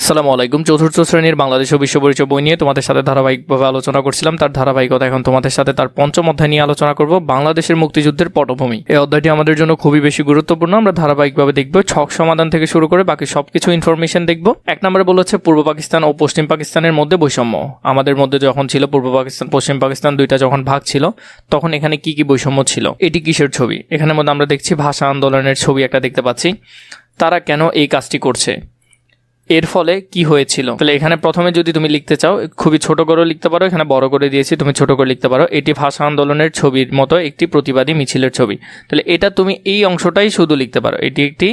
আসসালামু আলাইকুম। চতুর্থ শ্রেণীর বাংলাদেশ ও বিশ্ব পরিচয় বই নিয়ে তোমাদের সাথে ধারাবাহিকভাবে আলোচনা করছিলাম। তার ধারাবাহিকতা এখন তোমাদের সাথে তার পঞ্চম অধ্যায় নিয়ে আলোচনা করব, বাংলাদেশের মুক্তিযুদ্ধের পটভূমি। এই অধ্যায়টি আমাদের জন্য খুবই বেশি গুরুত্বপূর্ণ। আমরা ধারাবাহিকভাবে দেখব, ছক সমাধান থেকে শুরু করে বাকি সবকিছু ইনফরমেশন দেখব। এক নম্বরে বলেছে পূর্ব পাকিস্তান ও পশ্চিম পাকিস্তানের মধ্যে বৈষম্য। আমাদের মধ্যে যখন ছিল পূর্ব পাকিস্তান পশ্চিম পাকিস্তান দুইটা যখন ভাগ ছিল, তখন এখানে কি কি বৈষম্য ছিল। এটি কিসের ছবি? এখানের মধ্যে আমরা দেখছি ভাষা আন্দোলনের ছবি একটা দেখতে পাচ্ছি। তারা কেন এই কাজটি করছে, এর ফলে কি হয়েছিল। তাহলে এখানে প্রথমে যদি তুমি লিখতে চাও, খুবই ছোট করে লিখতে পারো, এখানে বড় করে দিয়েছি, তুমি ছোট করে লিখতে পারো। এটি ভাষা আন্দোলনের ছবির মতো একটি প্রতিবাদী মিছিলের ছবি। তাহলে এটা তুমি এই অংশটাই শুধু লিখতে পারো, এটি একটি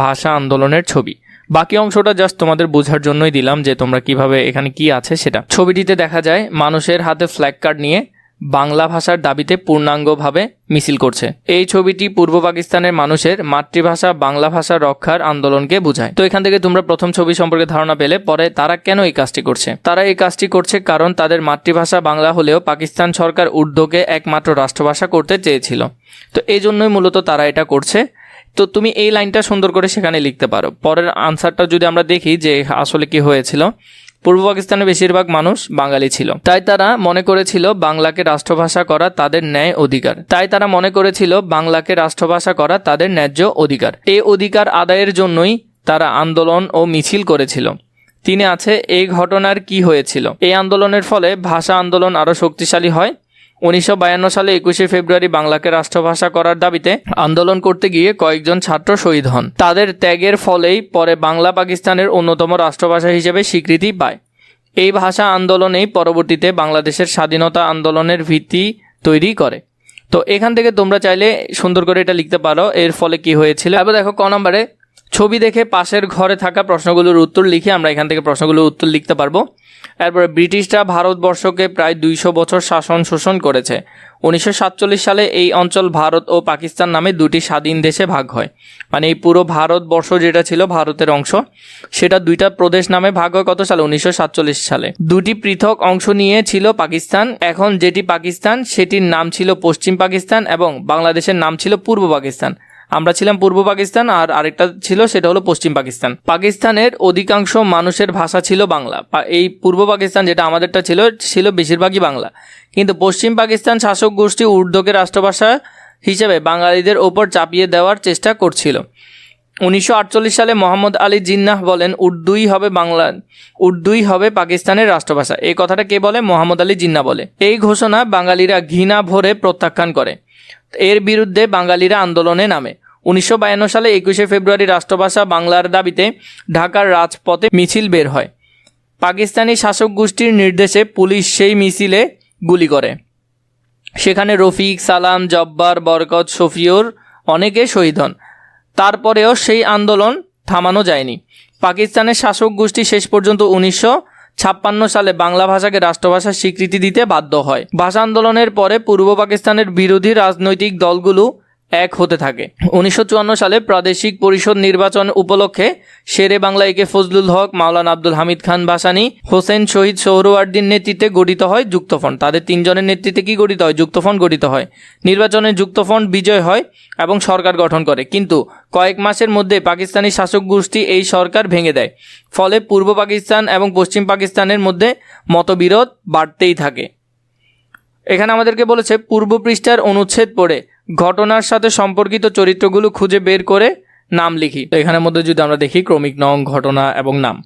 ভাষা আন্দোলনের ছবি। বাকি অংশটা জাস্ট তোমাদের বোঝার জন্যই দিলাম যে তোমরা কিভাবে এখানে কি আছে সেটা। ছবিটিতে দেখা যায় মানুষের হাতে ফ্ল্যাগ কার্ড নিয়ে বাংলা ভাষার দাবিতে পূর্ণাঙ্গভাবে মিছিল করছে। এই ছবিটি পূর্ব পাকিস্তানের মানুষের মাতৃভাষা বাংলা ভাষা রক্ষার আন্দোলনকে বোঝায়। তো এখান থেকে তোমরা প্রথম ছবি সম্পর্কে ধারণা পেলে, পরে তারা কেন এই কাজটি করছে। তারা এই কাজটি করছে কারণ তাদের মাতৃভাষা বাংলা হলেও পাকিস্তান সরকার উর্দুকে একমাত্র রাষ্ট্রভাষা করতে চেয়েছিল। তো এই জন্যই মূলত তারা এটা করছে। তো তুমি এই লাইনটা সুন্দর করে সেখানে লিখতে পারো। পরের আনসারটা যদি আমরা দেখি যে আসলে কি হয়েছিল, পূর্ব পাকিস্তানের বেশিরভাগ মানুষ বাঙালি ছিল, তাই তারা মনে করেছিল বাংলাকে রাষ্ট্রভাষা করা তাদের ন্যায্য অধিকার। এই অধিকার আদায়ের জন্যই তারা আন্দোলন ও মিছিল করেছিল। তিনে আছে এই ঘটনার কি হয়েছিল। এই আন্দোলনের ফলে ভাষা আন্দোলন আরও শক্তিশালী হয়। 1952 সালে 21শে ফেব্রুয়ারি বাংলাকে রাষ্ট্রভাষা করার দাবিতে আন্দোলন করতে গিয়ে কয়েকজন ছাত্র শহীদ হন। তাদের ত্যাগের ফলেই পরে বাংলা পাকিস্তানের অন্যতম রাষ্ট্রভাষা হিসেবে স্বীকৃতি পায়। এই ভাষা আন্দোলনেই পরবর্তীতে বাংলাদেশের স্বাধীনতা আন্দোলনের ভিত্তি তৈরি করে। তো এখান থেকে তোমরা চাইলে সুন্দর করে এটা লিখতে পারো, এর ফলে কি হয়েছিল। এবার দেখো ক নম্বরে, ছবি দেখে পাশের ঘরে থাকা প্রশ্নগুলোর উত্তর লিখে আমরা এখান থেকে প্রশ্নগুলোর উত্তর লিখতে পারবো। এরপরে ব্রিটিশরা ভারতবর্ষকে প্রায় 200 বছর শোষণ করেছে। 1947 সালে এই অঞ্চল ভারত ও পাকিস্তান নামে দুটি স্বাধীন দেশে ভাগ হয়। মানে এই পুরো ভারতবর্ষ যেটা ছিল ভারতের অংশ, সেটা দুইটা প্রদেশ নামে ভাগ হয় কত সালে? 1947 সালে। দুটি পৃথক অংশ নিয়ে ছিল পাকিস্তান। এখন যেটি পাকিস্তান সেটির নাম ছিল পশ্চিম পাকিস্তান এবং বাংলাদেশের নাম ছিল পূর্ব পাকিস্তান। আমরা ছিলাম পূর্ব পাকিস্তান আর আরেকটা ছিল সেটা হলো পশ্চিম পাকিস্তান। পাকিস্তানের অধিকাংশ মানুষের ভাষা ছিল বাংলা। এই পূর্ব পাকিস্তান যেটা আমাদেরটা ছিল বেশিরভাগই বাংলা। কিন্তু পশ্চিম পাকিস্তান শাসক গোষ্ঠী উর্দুকে রাষ্ট্রভাষা হিসেবে বাঙালিদের ওপর চাপিয়ে দেওয়ার চেষ্টা করছিল। 1948 সালে মোহাম্মদ আলী জিন্নাহ বলেন উর্দুই হবে পাকিস্তানের রাষ্ট্রভাষা। এই কথাটা কে বলে? মোহাম্মদ আলী জিন্নাহ বলে। এই ঘোষণা বাঙালিরা ঘৃণা ভরে প্রত্যাখ্যান করে। এর বিরুদ্ধে বাঙালিরা আন্দোলনে নামে। 1952 সালে 21শে ফেব্রুয়ারি রাষ্ট্রভাষা বাংলার দাবিতে ঢাকার রাজপথে মিছিল বের হয়। পাকিস্তানি শাসক গোষ্ঠীর নির্দেশে পুলিশ সেই মিছিলে গুলি করে। সেখানে রফিক, সালাম, জব্বার, বরকত, শফিউর অনেকে শহীদ হন। তারপরেও সেই আন্দোলন থামানো যায়নি। পাকিস্তানের শাসক গোষ্ঠী শেষ পর্যন্ত 1956 সালে বাংলা ভাষাকে রাষ্ট্রভাষার স্বীকৃতি দিতে বাধ্য হয়। ভাষা আন্দোলনের পরে পূর্ব পাকিস্তানের বিরোধী রাজনৈতিক দলগুলো এক হতে থাকে। 1954 সালে প্রাদেশিক পরিষদ নির্বাচন উপলক্ষে শেরে বাংলা একে ফজলুল হক, মাওলানা আব্দুল হামিদ খান ভাসানী, হোসেন শহীদ সোহরাওয়ার্দীর নেতৃত্বে গঠিত হয় যুক্তফ্রন্ট। তাদের তিনজনের নেতৃত্বে কি গঠিত হয়? যুক্তফ্রন্ট গঠিত হয়। নির্বাচনে যুক্তফ্রন্ট বিজয় হয় এবং সরকার গঠন করে, কিন্তু কয়েক মাসের মধ্যে পাকিস্তানি শাসক গোষ্ঠী এই সরকার ভেঙে দেয়। ফলে পূর্ব পাকিস্তান এবং পশ্চিম পাকিস্তানের মধ্যে মতবিরোধ বাড়তেই থাকে। এখানে আমাদেরকে বলেছে পূর্ব পৃষ্ঠার অনুচ্ছেদ পড়ে ঘটনার সাথে সম্পর্কিত চরিত্রগুলো খুঁজে বের করে নাম লিখি। তো এখানের মধ্যে যদি আমরা দেখি ক্রমিক নং, ঘটনা এবং নাম।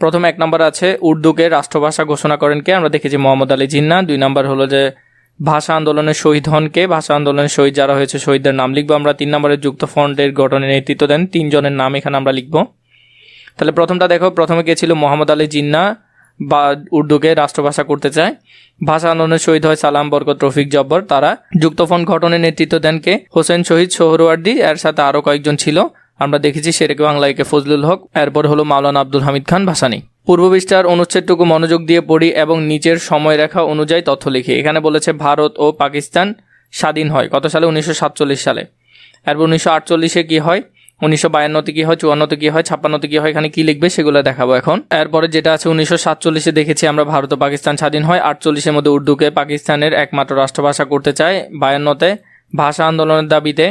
প্রথমে 1 নম্বর আছে উর্দুকে রাষ্ট্রভাষা ঘোষণা করেন কে? আমরা দেখেছি মোহাম্মদ আলী জিন্নাহ। 2 নম্বর হলো যে ভাষা আন্দোলনের শহীদ হন কে? ভাষা আন্দোলনের শহীদ যারা হয়েছে শহীদদের নাম লিখবো আমরা। 3 নম্বরে যুক্তফ্রন্টের গঠনের নেতৃত্ব দেন 3 জনের নাম এখানে আমরা লিখবো। তাহলে প্রথমটা দেখো, প্রথমে কে ছিল? মোহাম্মদ আলী জিন্নাহ বা উর্দুকে রাষ্ট্রভাষা করতে চায়। ভাষা আন্দোলনের শহীদ হয় সালাম, বরকত, রফিক, জব্বর। তারা যুক্তফ্রন্ট গঠনের নেতৃত্ব দেন কে? হোসেন শহীদ সোহরাওয়ার্দী। এর সাথে আরও কয়েকজন ছিল, আমরা দেখেছি শেরে বাংলা একে ফজলুল হক। এরপর হলো মাওলানা আব্দুল হামিদ খান ভাসানী। পূর্ব পৃষ্ঠার অনুচ্ছেদটুকু মনোযোগ দিয়ে পড়ি এবং নিচের সময়রেখা অনুযায়ী তথ্য লিখি। এখানে বলেছে ভারত ও পাকিস্তান স্বাধীন হয় কত সালে? 1947 সালে। এরপর 1948-এ কি হয়? 1952-তে কি হয়? 54-তে কি হয়? 56-তে কি হয়? এখানে কি লিখবে সেগুলো দেখাবো এখন। এরপরে যেটা আছে 1947-এ দেখেছি আমরা ভারত ও পাকিস্তান স্বাধীন হয়। 48-এর মধ্যে উর্দুকে পাকিস্তানের একমাত্র রাষ্ট্রভাষা করতে চায়। 52-তে ভাষা আন্দোলনের দাবিতে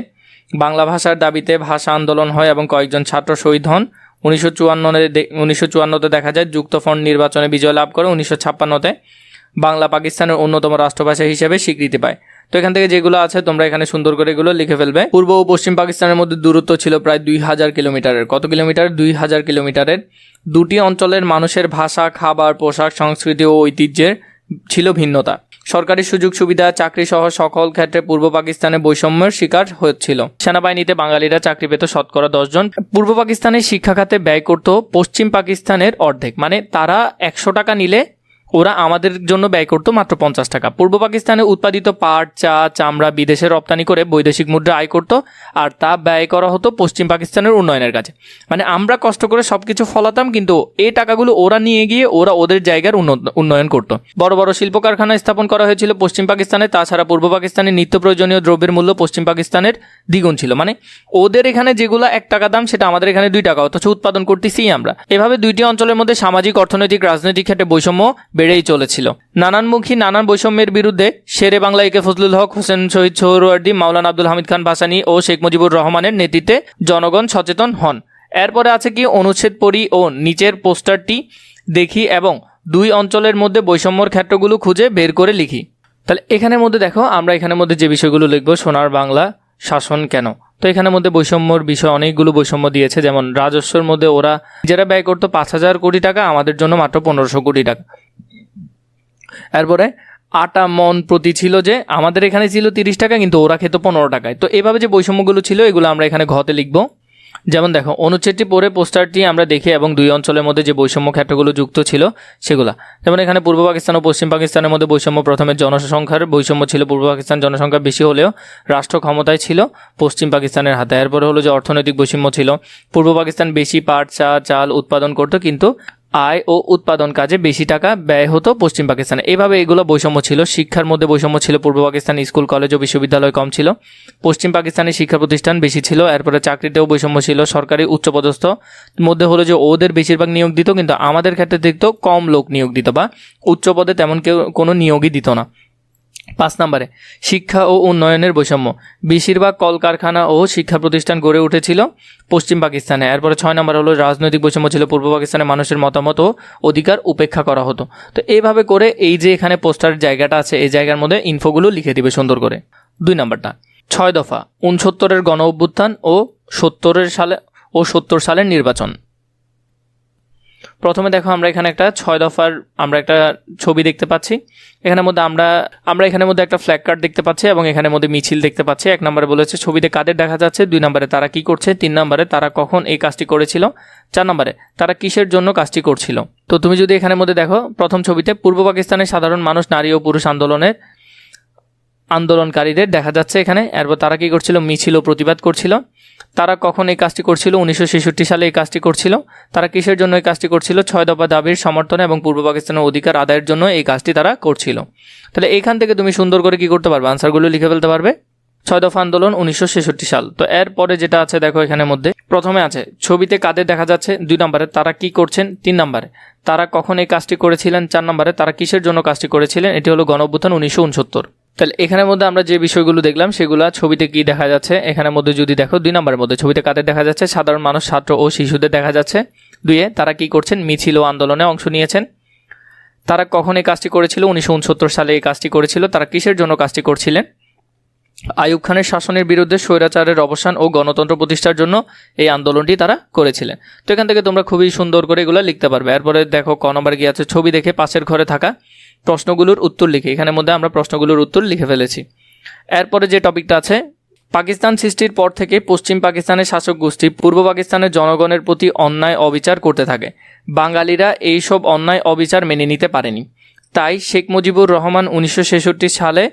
বাংলা ভাষার দাবিতে ভাষা আন্দোলন হয় এবং কয়েকজন ছাত্র শহীদ হন। 1954-তে দেখা যায় যুক্তফ্রন্ট নির্বাচনে বিজয় লাভ করে। 1956-তে বাংলা পাকিস্তানের অন্যতম রাষ্ট্রভাষা হিসেবে স্বীকৃতি পায়। তো এখান থেকে যেগুলো আছে তোমরা এখানে সুন্দর করে এগুলো লিখে ফেলবে। পূর্ব ও পশ্চিম পাকিস্তানের মধ্যে দূরত্ব ছিল প্রায় 2000 কিলোমিটারের। কত কিলোমিটার? 2000 কিলোমিটারের। দুটি অঞ্চলের মানুষের ভাষা, খাবার, পোশাক, সংস্কৃতি ও ঐতিহ্যের ছিল ভিন্নতা। সরকারি সুযোগ সুবিধা, চাকরি সহ সকল ক্ষেত্রে পূর্ব পাকিস্তানে বৈষম্যের শিকার হচ্ছিল। সেনাবাহিনীতে বাঙালিরা চাকরি পেত শতকরা 10 জন। পূর্ব পাকিস্তানের শিক্ষা খাতে ব্যয় করত পশ্চিম পাকিস্তানের অর্ধেক, মানে তারা 100 টাকা নিলে ওরা আমাদের জন্য ব্যয় করতো মাত্র 50 টাকা। পূর্ব পাকিস্তানে উৎপাদিত পাট, চা, চামড়া বিদেশে রপ্তানি করে বৈদেশিক মুদ্রা আয় করতো, আর তা ব্যয় করা হতো পশ্চিম পাকিস্তানের উন্নয়নের কাজে। মানে আমরা কষ্ট করে সবকিছু ফলাতাম, কিন্তু এই টাকাগুলো ওরা নিয়ে গিয়ে ওরা ওদের জায়গার উন্নয়ন করতো। বড় বড় শিল্প কারখানা স্থাপন করা হয়েছিল পশ্চিম পাকিস্তানে। তাছাড়া পূর্ব পাকিস্তানের নিত্য প্রয়োজনীয় দ্রব্যের মূল্য পশ্চিম পাকিস্তানের দ্বিগুণ ছিল। মানে ওদের এখানে যেগুলো 1 টাকা দাম, সেটা আমাদের এখানে 2 টাকা, অথচ উৎপাদন করতেছি আমরা। এভাবে দুইটি অঞ্চলের মধ্যে সামাজিক, অর্থনৈতিক, রাজনৈতিক ক্ষেত্রে বৈষম্য বেড়েই চলেছিল। নানানমুখী নানান বৈষম্যের বিরুদ্ধে শেরে বাংলা একে ফজলুল হক, হোসেন শহীদ সোহরাওয়ার্দী, মাওলানা আব্দুল হামিদ খান ভাসানী ও শেখ মুজিবুর রহমানের নেতৃত্বে জনগণ সচেতন হন। এরপরে আছে কি, অনুচ্ছেদ পড়ি ও নিচের পোস্টারটি দেখি এবং দুই অঞ্চলের মধ্যে বৈষম্যর ক্ষেত্রগুলো খুঁজে বের করে লিখি। তাহলে এখানের মধ্যে দেখো, আমরা এখানের মধ্যে যে বিষয়গুলো লিখবো, সোনার বাংলা শাসন কেন। তো এখানের মধ্যে বৈষম্যর বিষয় অনেকগুলো বৈষম্য দিয়েছে। যেমন রাজস্বের মধ্যে ওরা যারা ব্যয় করতো 5000 কোটি টাকা, আমাদের জন্য মাত্র 1500 কোটি টাকা। এরপরে আটা মন প্রতি ছিল, যে আমাদের এখানে ছিল 30 টাকা, কিন্তু ওরা খেত 15 টাকায়। তো এভাবে যে বৈষম্যগুলো ছিল এগুলো আমরা এখানে ঘতে লিখবো। যেমন দেখো, অনুচ্ছেদটি পড়ে পোস্টারটি আমরা দেখি এবং দুই অঞ্চলের মধ্যে যে বৈষম্য ক্ষেত্রগুলো যুক্ত ছিল সেগুলা। যেমন এখানে পূর্ব পাকিস্তান ও পশ্চিম পাকিস্তানের মধ্যে বৈষম্য। প্রথমে জনসংখ্যার বৈষম্য ছিল। পূর্ব পাকিস্তান জনসংখ্যা বেশি হলেও রাষ্ট্র ক্ষমতায় ছিল পশ্চিম পাকিস্তানের হাতে। এরপরে হলো যে অর্থনৈতিক বৈষম্য ছিল। পূর্ব পাকিস্তান বেশি পাট, চা, চাল উৎপাদন করতো, কিন্তু আয় ও উৎপাদন কাজে বেশি টাকা ব্যয় হতো পশ্চিম পাকিস্তানে। এভাবে এগুলো বৈষম্য ছিল। শিক্ষার মধ্যে বৈষম্য ছিল। পূর্ব পাকিস্তানে স্কুল, কলেজ ও বিশ্ববিদ্যালয় কম ছিল, পশ্চিম পাকিস্তানে শিক্ষা প্রতিষ্ঠান বেশি ছিল। এরপরে চাকরিতেও বৈষম্য ছিল। সরকারি উচ্চপদস্থ মধ্যে হলো যে ওদের বেশিরভাগ নিয়োগ দিত, কিন্তু আমাদের ক্ষেত্রে দেখতো কম লোক নিয়োগ দিত, বা উচ্চ পদে তেমন কেউ কোনো নিয়োগই দিত না। 5 নম্বরে শিক্ষা ও উন্নয়নের বৈষম্য। বেশিরভাগ কলকারখানা ও শিক্ষা প্রতিষ্ঠান গড়ে উঠেছিল পশ্চিম পাকিস্তানে। এরপরে 6 নম্বর হলো রাজনৈতিক বৈষম্য ছিল। পূর্ব পাকিস্তানে মানুষের মতামত ও অধিকার উপেক্ষা করা হতো। তো এইভাবে করে এই যে এখানে পোস্টারের জায়গাটা আছে, এই জায়গার মধ্যে ইনফোগুলো লিখে দিবে সুন্দর করে। 2 নম্বরটা 6 দফা 69-এর গণ অভ্যুত্থান ও 70 সালের নির্বাচন। প্রথমে দেখো, আমরা এখানে একটা 6 দফার আমরা একটা ছবি দেখতে পাচ্ছি। এখানের মধ্যে আমরা এখানের মধ্যে একটা ফ্ল্যাগ কার্ড দেখতে পাচ্ছি এবং এখানের মধ্যে মিছিল দেখতে পাচ্ছি। 1 নম্বরে বলেছে ছবিতে কাদের দেখা যাচ্ছে, 2 নম্বরে তারা কি করছে, 3 নম্বরে তারা কখন এই কাজটি করেছিল, 4 নম্বরে তারা কিসের জন্য কাজটি করছিল। তো তুমি যদি এখানের মধ্যে দেখো, প্রথম ছবিতে পূর্ব পাকিস্তানের সাধারণ মানুষ, নারী ও পুরুষ আন্দোলনকারীদের দেখা যাচ্ছে এখানে। এরপর তারা কি করছিল, মিছিল ও প্রতিবাদ করছিল। তারা কখন এই কাজটি করছিল, 1966 সালে এই কাজটি করছিল। তারা কিসের জন্য এই কাজটি করছিল, 6 দফা দাবির সমর্থনে এবং পূর্ব পাকিস্তানের অধিকার আদায়ের জন্য এই কাজটি তারা করছিল। তাহলে এইখান থেকে তুমি সুন্দর করে কি করতে পারবে, আনসারগুলো লিখে ফেলতে পারবে। 6 দফা আন্দোলন 1966 সাল। তো এরপরে যেটা আছে দেখো, এখানের মধ্যে প্রথমে আছে ছবিতে কাদের দেখা যাচ্ছে, 2 নম্বরে তারা কি করছেন, 3 নম্বরে তারা কখন এই কাজটি করেছিলেন, 4 নম্বরে তারা কিসের জন্য কাজটি করেছিলেন। এটি হলো গণ অভ্যুত্থান 1969। তাহলে এখানের মধ্যে আমরা যে বিষয়গুলো দেখলাম সেগুলো ছবিতে কি দেখা যাচ্ছে, এখানের মধ্যে যদি দেখো 2 নম্বরের মধ্যে ছবিতে কাদের দেখা যাচ্ছে, সাধারণ মানুষ, ছাত্র ও শিশুদের দেখা যাচ্ছে। 2 তারা কি করছেন, মিছিল ও আন্দোলনে অংশ নিয়েছেন। তারা কখন এই কাজটি করেছিল, 1969 সালে এই কাজটি করেছিল। তারা কিসের জন্য কাজটি করছিলেন, আইয়ুব খানের শাসনের বিরুদ্ধে স্বৈরাচারের অবসান ও গণতন্ত্র প্রতিষ্ঠার জন্য এই আন্দোলনটি তারা করেছিলেন। তো এখান থেকে তোমরা খুবই সুন্দর করে এগুলো লিখতে পারবে। এরপরে দেখো ক নম্বর কি আছে, ছবি দেখে পাশের ঘরে থাকা প্রশ্নগুলোর উত্তর লিখে। এখানের মধ্যে আমরা প্রশ্নগুলোর উত্তর লিখে ফেলেছি। এরপরে যে টপিকটা আছে, পাকিস্তান সৃষ্টির পর থেকে পশ্চিম পাকিস্তানের শাসক গোষ্ঠী পূর্ব পাকিস্তানের জনগণের প্রতি অন্যায় অবিচার করতে থাকে। বাঙালিরা এইসব অন্যায় অবিচার মেনে নিতে পারেনি। তাই শেখ মুজিবুর রহমান 1966 সালে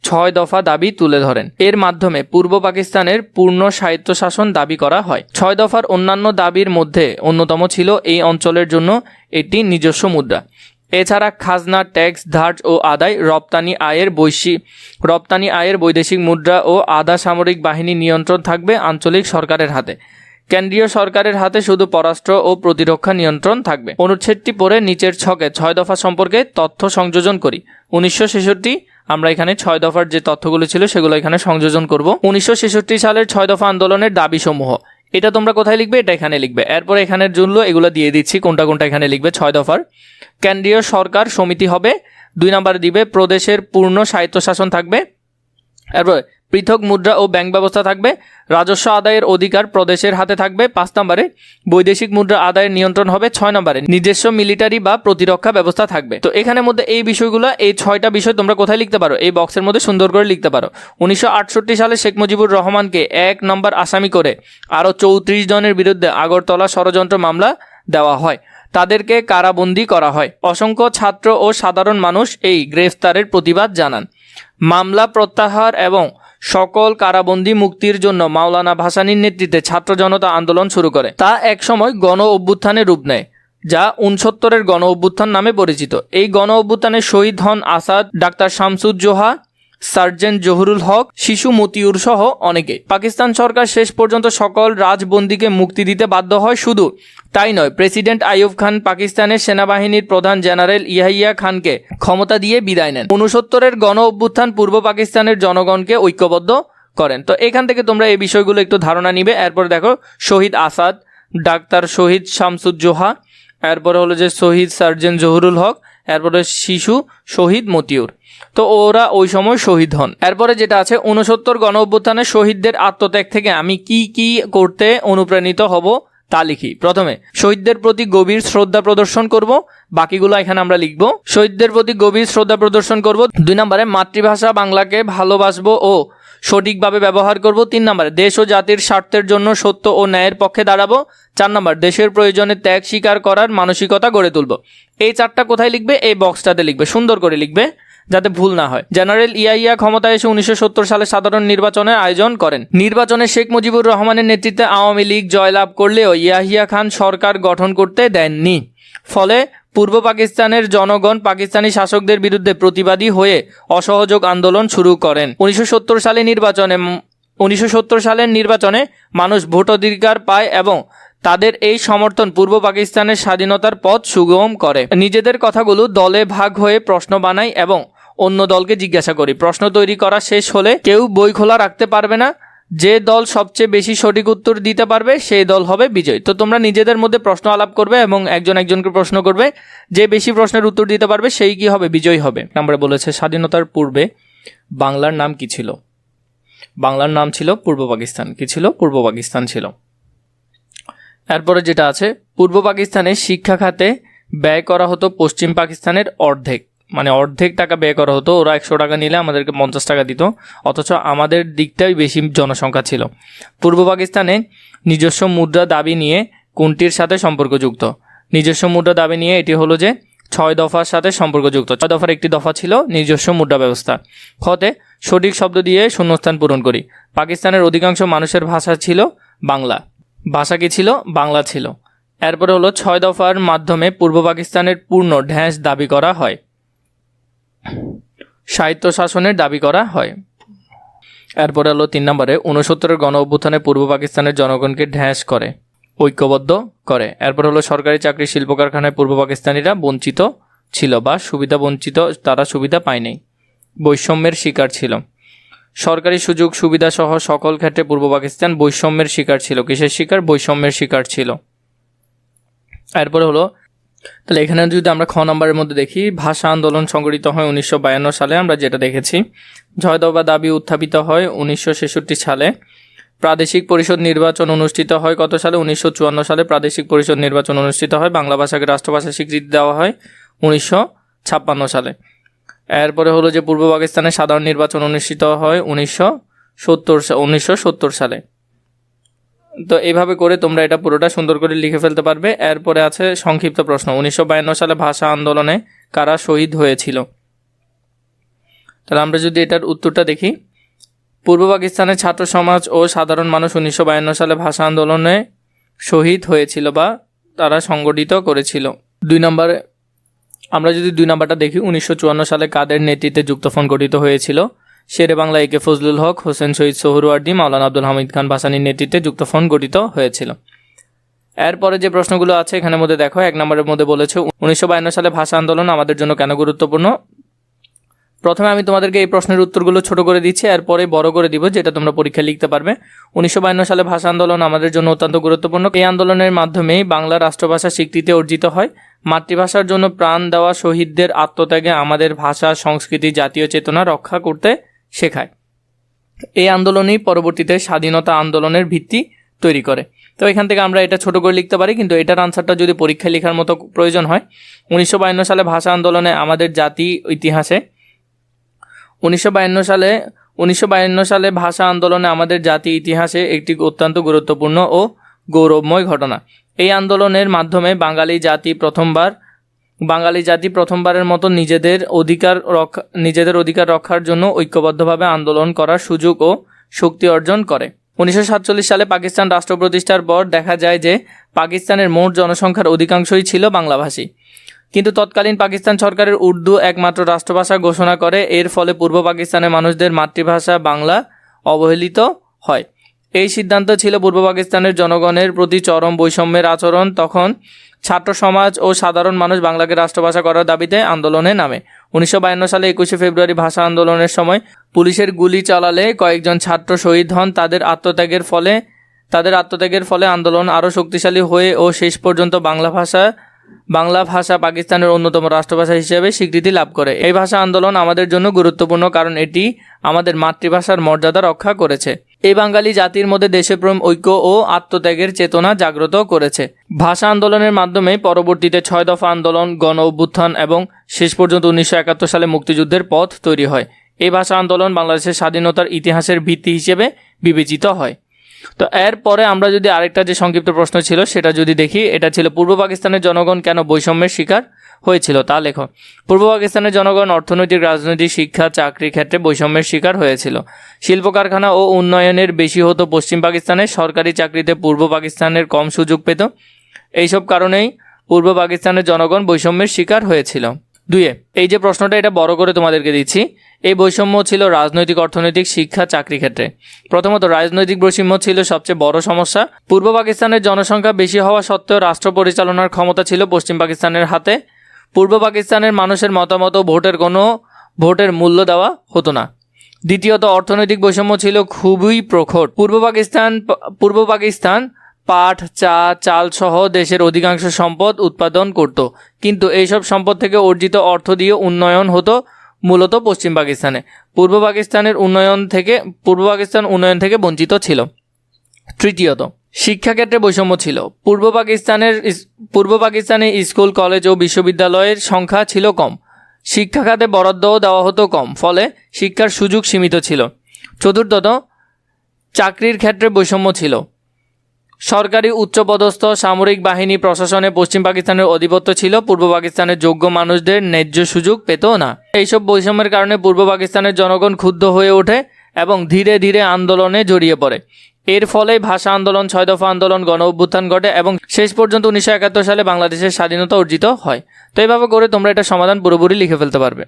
6 দফা দাবি তুলে ধরেন। এর মাধ্যমে পূর্ব পাকিস্তানের পূর্ণ স্বায়ত্তশাসন দাবি করা হয়। 6 দফার অন্যান্য দাবির মধ্যে অন্যতম ছিল এই অঞ্চলের জন্য একটি নিজস্ব মুদ্রা। এছাড়া খাজনা, ট্যাক্স, ধার্য ও আদায়, রপ্তানি আয়ের বৈদেশিক মুদ্রা ও আধা সামরিক বাহিনী নিয়ন্ত্রণ থাকবে আঞ্চলিক সরকারের হাতে। কেন্দ্রীয় সরকারের হাতে শুধু পররাষ্ট্র ও প্রতিরক্ষা নিয়ন্ত্রণ থাকবে। অনুচ্ছেদটি পড়ে নিচের ছকে 6 দফা সম্পর্কে তথ্য সংযোজন করি। 1966 আমরা এখানে 6 দফার যে তথ্যগুলো ছিল সেগুলো এখানে সংযোজন করব। 1966 সালের 6 দফা আন্দোলনের দাবিসমূহ। এটা তোমরা কোথায় লিখবে? এটা এখানে লিখবে। এরপরে এখানের জন্য এগুলো দিয়ে দিচ্ছি কোনটা কোনটা এখানে লিখবে। 6 দফার কেন্দ্রীয় সরকার সমিতি হবে। 2 নম্বরে দিবে প্রদেশের পূর্ণ স্বায়ত্তশাসন থাকবে। এরপরে পৃথক মুদ্রা ও ব্যাংক ব্যবস্থা থাকবে। রাজস্ব আদায়ের অধিকার প্রদেশের হাতে থাকবে। 5 নম্বরে বৈদেশিক মুদ্রা আদায়ের নিয়ন্ত্রণ হবে। 6 নম্বরে নিজস্ব মিলিটারি বা প্রতিরক্ষা ব্যবস্থা থাকবে। তো এখানের মধ্যে এই বিষয়গুলো, এই 6টা বিষয় তোমরা কোথায় লিখতে পারো? এই বক্সের মধ্যে সুন্দর করে লিখতে পারো। 1968 সালে শেখ মুজিবুর রহমানকে 1 নম্বর আসামি করে আরও 34 জনের বিরুদ্ধে আগরতলা ষড়যন্ত্র মামলা দেওয়া হয়। তাদেরকে কারাবন্দী করা হয়। অসংখ্য ছাত্র ও সাধারণ মানুষ এই গ্রেফতারের প্রতিবাদ জানান। মামলা প্রত্যাহার এবং সকল কারাবন্দী মুক্তির জন্য মাওলানা ভাসানীর নেতৃত্বে ছাত্র জনতা আন্দোলন শুরু করে। তা একসময় গণ অভ্যুত্থানের রূপ নেয়, যা 69-এর গণ অভ্যুত্থান নামে পরিচিত। এই গণ অভ্যুত্থানে শহীদ হন আসাদ, ডাক্তার শামসুজ্জোহা, সার্জেন্ট জহুরুল হক, শিশু মতিউর সহ অনেকে। পাকিস্তান সরকার শেষ পর্যন্ত সকল রাজবন্দীকে মুক্তি দিতে বাধ্য হয়। শুধু তাই নয়, প্রেসিডেন্ট আইয়ুব খান পাকিস্তানের সেনাবাহিনীর প্রধান জেনারেল ইয়াহিয়া খানকে ক্ষমতা দিয়ে বিদায় নেন। 69-এর গণ অভ্যুত্থান পূর্ব পাকিস্তানের জনগণকে ঐক্যবদ্ধ করেন। তো এখান থেকে তোমরা এই বিষয়গুলো একটু ধারণা নিবে। এরপর দেখো শহীদ আসাদ, ডাক্তার শহীদ শামসুজ্জোহা, এরপরে হলো যে শহীদ সার্জেন্ট জহুরুল হক, এরপরে শিশু শহীদ মতিউর। তো ওরা ওই সময় শহীদ হন। এরপরে যেটা আছে 69 গণ অভ্যুত্থানের শহীদদের আত্মত্যাগ থেকে আমি কি কি করতে অনুপ্রাণিত হব তা লিখি। প্রথমে শহীদদের প্রতি গভীর শ্রদ্ধা প্রদর্শন করব, বাকিগুলো এখানে আমরা লিখব। শহীদদের প্রতি গভীর শ্রদ্ধা প্রদর্শন করব। 2 নম্বরে মাতৃভাষা বাংলাকে ভালোবাসবো ও সঠিকভাবে ব্যবহার করব। 3 নম্বরে দেশ ও জাতির স্বার্থের জন্য সত্য ও ন্যায়ের পক্ষে দাঁড়াবো। 4 নম্বর দেশের প্রয়োজনে ত্যাগ স্বীকার করার মানসিকতা গড়ে তুলব। এই 4টা কোথায় লিখবে? এই বক্সটাতে লিখবে, সুন্দর করে লিখবে যাতে ভুল না হয়। জেনারেল ইয়াহিয়া ক্ষমতায় এসে 1970 সালে সাধারণ নির্বাচনের আয়োজন করেন। নির্বাচনে শেখ মুজিবুর রহমানের নেতৃত্বে আওয়ামী লীগ জয়লাভ করলেও ইয়াহিয়া খান সরকার গঠন করতে দেননি। ফলে পূর্ব পাকিস্তানের জনগণ পাকিস্তানি শাসকদের বিরুদ্ধে প্রতিবাদী হয়ে অসহযোগ আন্দোলন শুরু করেন। 1970 সালের নির্বাচনে মানুষ ভোটাধিকার পায় এবং তাদের এই সমর্থন পূর্ব পাকিস্তানের স্বাধীনতার পথ সুগম করে। নিজেদের কথাগুলো দলে ভাগ হয়ে প্রশ্ন বানাই এবং অন্য দলকে জিজ্ঞাসা করি। প্রশ্ন তৈরি করা শেষ হলে কেউ বই খোলা রাখতে পারবে না। যে দল সবচেয়ে বেশি সঠিক উত্তর দিতে পারবে সেই দল হবে বিজয়ী। তো তোমরা নিজেদের মধ্যে প্রশ্ন আলাপ করবে এবং একজন একজনকে প্রশ্ন করবে। যে বেশি প্রশ্নের উত্তর দিতে পারবে সেই কি হবে? বিজয়ী হবে। আমরা বলেছে স্বাধীনতার পূর্বে বাংলার নাম কি ছিল? বাংলার নাম ছিল পূর্ব পাকিস্তান। কি ছিল? পূর্ব পাকিস্তান ছিল। এরপরে যেটা আছে পূর্ব পাকিস্তানে শিক্ষা খাতে ব্যয় করা হতো পশ্চিম পাকিস্তানের অর্ধেক, মানে অর্ধেক টাকা ব্যয় করা হতো। ওরা 100 টাকা নিলে আমাদেরকে 50 টাকা দিত, অথচ আমাদের দিকটাই বেশি জনসংখ্যা ছিল। পূর্ব পাকিস্তানে নিজস্ব মুদ্রা দাবি নিয়ে কোনটির সাথে সম্পর্কযুক্ত? নিজস্ব মুদ্রা দাবি নিয়ে এটি হলো যে 6 দফার সাথে সম্পর্কযুক্ত। 6 দফার একটি দফা ছিল নিজস্ব মুদ্রা ব্যবস্থা। খতে সঠিক শব্দ দিয়ে শূন্যস্থান পূরণ করি। পাকিস্তানের অধিকাংশ মানুষের ভাষা ছিল বাংলা। ভাষা কি ছিল? বাংলা ছিল। এরপরে হলো 6 দফার মাধ্যমে পূর্ব পাকিস্তানের পূর্ণ ঢ্যাঁস দাবি করা হয়, স্বায়ত্তশাসনের দাবি করা হয়। এরপরে হলো 3 নম্বরে 69-এর গণ অভ্যুত্থানে পূর্ব পাকিস্তানের জনগণকে ঢ্যাঁস করে ঐক্যবদ্ধ করে। এরপর হলো সরকারি চাকরি শিল্প কারখানায় পূর্ব পাকিস্তানিরা বঞ্চিত ছিল বা সুবিধা বঞ্চিত, তারা সুবিধা পায়নি, বৈষম্যের শিকার ছিল। সরকারি সুযোগ সুবিধা সহ সকল ক্ষেত্রে পূর্ব পাকিস্তান বৈষম্যের শিকার ছিল। কিসের শিকার? বৈষম্যের শিকার ছিল। এরপরে হলো তাহলে এখানে যদি আমরা খ নম্বরের মধ্যে দেখি, ভাষা আন্দোলন সংগঠিত হয় 1952 সালে, আমরা যেটা দেখেছি। 6 দফা দাবি উত্থাপিত হয় 1966 সালে। প্রাদেশিক পরিষদ নির্বাচন অনুষ্ঠিত হয় কত সালে? 1954 সালে প্রাদেশিক পরিষদ নির্বাচন অনুষ্ঠিত হয়। বাংলা ভাষাকে রাষ্ট্রভাষা স্বীকৃতি দেওয়া হয় 1956 সালে। এরপরে হলো যে পূর্ব পাকিস্তানে সাধারণ নির্বাচন অনুষ্ঠিত হয় 1970 সালে। তো এইভাবে করে তোমরা এটা পুরোটা সুন্দর করে লিখে ফেলতে পারবে। এরপরে আছে সংক্ষিপ্ত প্রশ্ন, 1952 সালে ভাষা আন্দোলনে কারা শহীদ হয়েছিল? তাহলে আমরা যদি এটার উত্তরটা দেখি, পূর্ব পাকিস্তানের ছাত্র সমাজ ও সাধারণ মানুষ 1952 সালে ভাষা আন্দোলনে শহীদ হয়েছিল বা তারা সংগঠিত করেছিল। 2 নম্বরে আমরা যদি 2 নম্বরটা দেখি, 1954 সালে কাদের নেতৃত্বে যুক্তফ্রন্ট গঠিত হয়েছিল? শেরে বাংলা একে ফজলুল হক, হোসেন শহীদ সোহরাওয়ার্দী, মাওলানা আব্দুল হামিদ খান ভাসানীর নেতৃত্বে যুক্তফ্রন্ট গঠিত হয়েছিল। এরপরে যে প্রশ্নগুলো আছে এখানের মধ্যে দেখো, 1 নম্বরের মধ্যে বলেছে 1952 সালে ভাষা আন্দোলন আমাদের জন্য কেন গুরুত্বপূর্ণ? প্রথমে আমি তোমাদেরকে এই প্রশ্নের উত্তরগুলো ছোট করে দিচ্ছি, এরপরে বড় করে দিব, যেটা তোমরা পরীক্ষায় লিখতে পারবে। 1952 সালে ভাষা আন্দোলন আমাদের জন্য অত্যন্ত গুরুত্বপূর্ণ। এই আন্দোলনের মাধ্যমেই বাংলা রাষ্ট্রভাষা স্বীকৃতি অর্জিত হয়। মাতৃভাষার জন্য প্রাণ দেওয়া শহীদদের আত্মত্যাগে আমাদের ভাষা, সংস্কৃতি, জাতীয় চেতনা রক্ষা করতে শেখায়। এই আন্দোলনই পরবর্তীতে স্বাধীনতা আন্দোলনের ভিত্তি তৈরি করে। তো এখান থেকে আমরা এটা ছোট করে লিখতে পারি, কিন্তু এটার আনসারটা যদি পরীক্ষায় লেখার মতো প্রয়োজন হয়, 1952 সালে ভাষা আন্দোলনে আমাদের জাতি ইতিহাসে 1952 সালে ভাষা আন্দোলনে আমাদের জাতি ইতিহাসে একটি অত্যন্ত গুরুত্বপূর্ণ ও গৌরবময় ঘটনা। এই আন্দোলনের মাধ্যমে বাঙালি জাতি প্রথমবারের মতো নিজেদের অধিকার রক্ষার জন্য ঐক্যবদ্ধভাবে আন্দোলন করার সুযোগ ও শক্তি অর্জন করে। 1947 সালে পাকিস্তান রাষ্ট্র প্রতিষ্ঠার পর দেখা যায় যে পাকিস্তানের মোট জনসংখ্যার অধিকাংশই ছিল বাংলাভাষী, কিন্তু তৎকালীন পাকিস্তান সরকারের উর্দু একমাত্র রাষ্ট্রভাষা ঘোষণা করে। এর ফলে পূর্ব পাকিস্তানের মানুষদের মাতৃভাষা বাংলা অবহেলিত হয়। এই সিদ্ধান্ত ছিল পূর্ব পাকিস্তানের জনগণের প্রতি চরম বৈষম্যের আচরণ। তখন ছাত্র সমাজ ও সাধারণ মানুষ বাংলাকে রাষ্ট্রভাষা করার দাবিতে আন্দোলনে নামে। 1952 সালে 21শে ফেব্রুয়ারি ভাষা আন্দোলনের সময় পুলিশের গুলি চালালে কয়েকজন ছাত্র শহীদ হন। তাদের আত্মত্যাগের ফলে আন্দোলন আরও শক্তিশালী হয়ে ও শেষ পর্যন্ত বাংলা ভাষা পাকিস্তানের অন্যতম রাষ্ট্রভাষা হিসেবে স্বীকৃতি লাভ করে। এই ভাষা আন্দোলন আমাদের জন্য গুরুত্বপূর্ণ, কারণ এটি আমাদের মাতৃভাষার মর্যাদা রক্ষা করেছে। এই বাঙালি জাতির মধ্যে দেশপ্রেম, ঐক্য ও আত্মত্যাগের চেতনা জাগ্রত করেছে। ভাষা আন্দোলনের মাধ্যমে পরবর্তীতে 6 দফা আন্দোলন, গণ অভ্যুত্থান এবং শেষ পর্যন্ত 1971 সালে মুক্তিযুদ্ধের পথ তৈরি হয়। এই ভাষা আন্দোলন বাংলাদেশের স্বাধীনতার ইতিহাসের ভিত্তি হিসেবে বিবেচিত হয়। তো এরপরে আমরা যদি আরেকটা যে সংক্ষিপ্ত প্রশ্ন ছিল সেটা যদি দেখি, এটা ছিল পূর্ব পাকিস্তানের জনগণ কেন বৈষম্যের শিকার হয়েছিল, তা লেখো। পূর্ব পাকিস্তানের জনগণ অর্থনৈতিক, রাজনৈতিক, শিক্ষা, চাকরির ক্ষেত্রে বৈষম্যের শিকার হয়েছিল। শিল্প কারখানা ও উন্নয়নের বেশি হতো পশ্চিম পাকিস্তানে, সরকারি চাকরিতে পূর্ব পাকিস্তানের কম সুযোগ পেত। এইসব কারণেই পূর্ব পাকিস্তানের জনগণ বৈষম্যের শিকার হয়েছিল। 2 এই যে প্রশ্নটা, এটা বড় করে তোমাদেরকে দিচ্ছি। এই বৈষম্য ছিল রাজনৈতিক, অর্থনৈতিক, শিক্ষা, চাকরি ক্ষেত্রে। প্রথমত রাজনৈতিক বৈষম্য ছিল সবচেয়ে বড় সমস্যা। পূর্ব পাকিস্তানের জনসংখ্যা বেশি হওয়া সত্ত্বেও রাষ্ট্র পরিচালনার ক্ষমতা ছিল পশ্চিম পাকিস্তানের হাতে। পূর্ব পাকিস্তানের মানুষের মতামত ও ভোটের মূল্য দেওয়া হতো না। দ্বিতীয়ত অর্থনৈতিক বৈষম্য ছিল খুবই প্রখর। পূর্ব পাকিস্তান পাট, চা, চাল সহ দেশের অধিকাংশ সম্পদ উৎপাদন করত, কিন্তু এইসব সম্পদ থেকে অর্জিত অর্থ দিয়ে উন্নয়ন হতো মূলত পশ্চিম পাকিস্তানে। পূর্ব পাকিস্তান উন্নয়ন থেকে বঞ্চিত ছিল। তৃতীয়ত শিক্ষাক্ষেত্রে বৈষম্য ছিল। পূর্ব পাকিস্তানে স্কুল, কলেজ ও বিশ্ববিদ্যালয়ের সংখ্যা ছিল কম। শিক্ষা খাতে বরাদ্দও দেওয়া হতো কম, ফলে শিক্ষার সুযোগ সীমিত ছিল। চতুর্থত চাকরির ক্ষেত্রে বৈষম্য ছিল। সরকারি উচ্চপদস্থ সামরিক বাহিনী প্রশাসনে পশ্চিম পাকিস্তানের আধিপত্য ছিল। পূর্ব পাকিস্তানের যোগ্য মানুষদের ন্যায্য সুযোগ পেত না। এইসব বৈষম্যের কারণে পূর্ব পাকিস্তানের জনগণ ক্ষুব্ধ হয়ে ওঠে এবং ধীরে ধীরে আন্দোলনে জড়িয়ে পড়ে। এর ফলে ভাষা আন্দোলন, 6 দফা আন্দোলন, গণ অভ্যুত্থান ঘটে এবং শেষ পর্যন্ত 1971 সালে বাংলাদেশের স্বাধীনতা অর্জিত হয়। তো এইভাবে করে তোমরা এটা সমাধান পুরোপুরি লিখে ফেলতে পারবে।